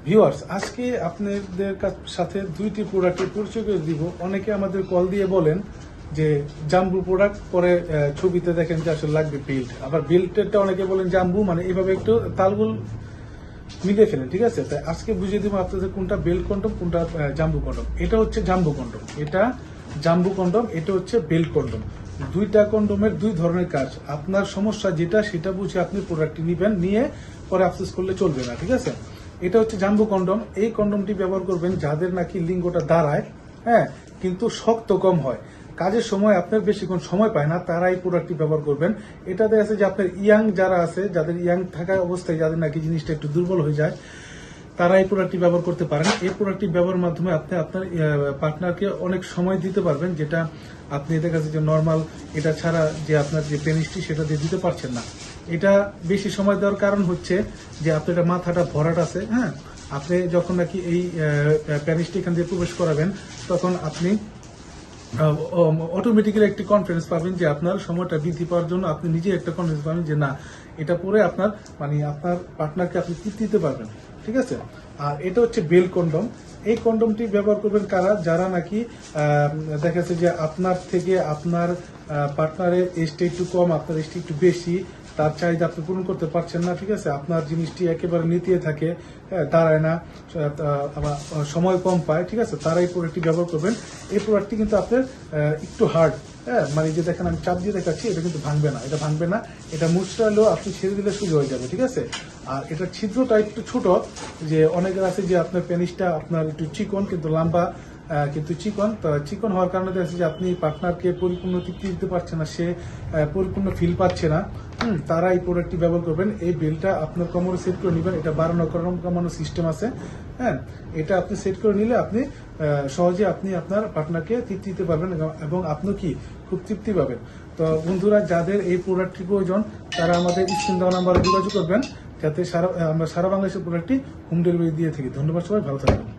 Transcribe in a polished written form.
Viewers, আজকে আপনাদের সাথে দুইটি প্রোডাক্টের পরিচয় করে দিব। অনেকে আমাদের কল দিয়ে বলেন যে জাম্বু প্রোডাক্ট, পরে ছবিতে দেখেন যে আসলে লাগবে বেল্ট। আবার বেল্টেরটা অনেকে বলেন জাম্বু, মানে এইভাবে একটু তালগুল মিলিয়ে ফেলেন, ঠিক আছে? তাই আজকে বুঝিয়ে দিব আপনাদের কোনটা বেল্ট কন্ডম, কোনটা জাম্বু কন্ডম। এটা হচ্ছে জাম্বু কন্ডম, এটা জাম্বু কন্ডম, এটা হচ্ছে বেল্ট কন্ডম। দুইটা কন্ডমের দুই ধরনের কাজ। আপনার সমস্যা যেটা সেটা বুঝে আপনি প্রোডাক্টটি নিবেন, নিয়ে পরে আফসোস করলে চলবে না, ঠিক আছে? এটা হচ্ছে জাম্বু কন্ডম। এই কন্ডমটি ব্যবহার করবেন যাদের নাকি লিঙ্গটা দাঁড়ায়, হ্যাঁ, কিন্তু শক্ত কম হয়, কাজের সময় আপনার বেশিক্ষণ সময় পায় না, তারা এই প্রোডাক্টটি ব্যবহার করবেন। এটা দেখা যাচ্ছে যে আপনার ইয়াং যারা আছে, যাদের ইয়াং থাকা অবস্থায় যাদের নাকি জিনিসটা একটু দুর্বল হয়ে যায়, তারা এই প্রোডাক্টটি ব্যবহার করতে পারেন। এই প্রোডাক্টটি ব্যবহারের মাধ্যমে আপনি আপনার পার্টনারকে অনেক সময় দিতে পারবেন, যেটা আপনি দেখা যাচ্ছে যে নর্মাল এটা ছাড়া যে আপনার যে পেনিসটি সেটা দিয়ে দিতে পারছেন না। এটা বেশি সময় দেওয়ার কারণ হচ্ছে যে আপনার এটা মাথাটা ভরাট আছে, হ্যাঁ। আপনি যখন নাকি এই পেনিসটি এখান দিয়ে প্রবেশ করাবেন, তখন আপনি অটোমেটিক্যালি একটি কনফিডেন্স পাবেন যে আপনার সময়টা বৃদ্ধি পাওয়ার জন্য আপনি নিজে একটা কনফিডেন্স পাবেন যে না, এটা পরে আপনার মানে আপনার পার্টনারকে আপনি তৃপ্তি দিতে পারবেন, ঠিক আছে? আর এটা হচ্ছে বেল কন্ডম। এই কন্ডমটি ব্যবহার করবেন কারা? যারা নাকি দেখা যাচ্ছে যে আপনার থেকে আপনার পার্টনারের এজটা একটু কম, আপনার এজটা একটু বেশি, তার চাহিদা আপনি পূরণ করতে পারছেন না, ঠিক আছে? আপনার জিনিসটি একেবারে নিতিয়ে থাকে, দাঁড়ায় না, আবার সময় কম পায়, ঠিক আছে? তারা এই প্রোডাক্টটি ব্যবহার করবেন। এই প্রোডাক্টটি কিন্তু আপনার একটু হার্ড, হ্যাঁ, মানে যে দেখেন আমি চাপ দিয়ে দেখাচ্ছি, এটা কিন্তু ভাঙবে না, এটা ভাঙবে না। এটা মুচড়ালেও আপনি ছেড়ে দিলে সোজা হয়ে যাবে, ঠিক আছে? আর এটার ছিদ্রটা একটু ছোট, যে অনেকের আছে যে আপনার পেনিসটা আপনার একটু চিকন কিন্তু লম্বা, কিন্তু চিকন হওয়ার কারণে দেখা যাচ্ছে যে আপনি পার্টনারকে পরিপূর্ণ তৃপ্তি দিতে পারছেন না, সে পরিপূর্ণ ফিল পাচ্ছে না। তারা এই প্রোডাক্টটি ব্যবহার করবেন। এই বেলটা আপনার কোমরে সেট করে নেবেন, এটা বাড়ানো কমানো সিস্টেম আছে, হ্যাঁ। এটা আপনি সেট করে নিলে আপনি সহজে আপনি আপনার পার্টনারকে তৃপ্তি দিতে পারবেন, এবং আপনি কি খুব তৃপ্তি পাবেন। তো বন্ধুরা, যাদের এই প্রোডাক্টটি প্রয়োজন তারা আমাদের স্ক্রিন দেওয়া নাম্বারে যোগাযোগ করবেন, যাতে আমরা সারা বাংলাদেশের প্রোডাক্টটি হোম ডেলিভারি দিয়ে থাকি। ধন্যবাদ, সবাই ভালো থাকবেন।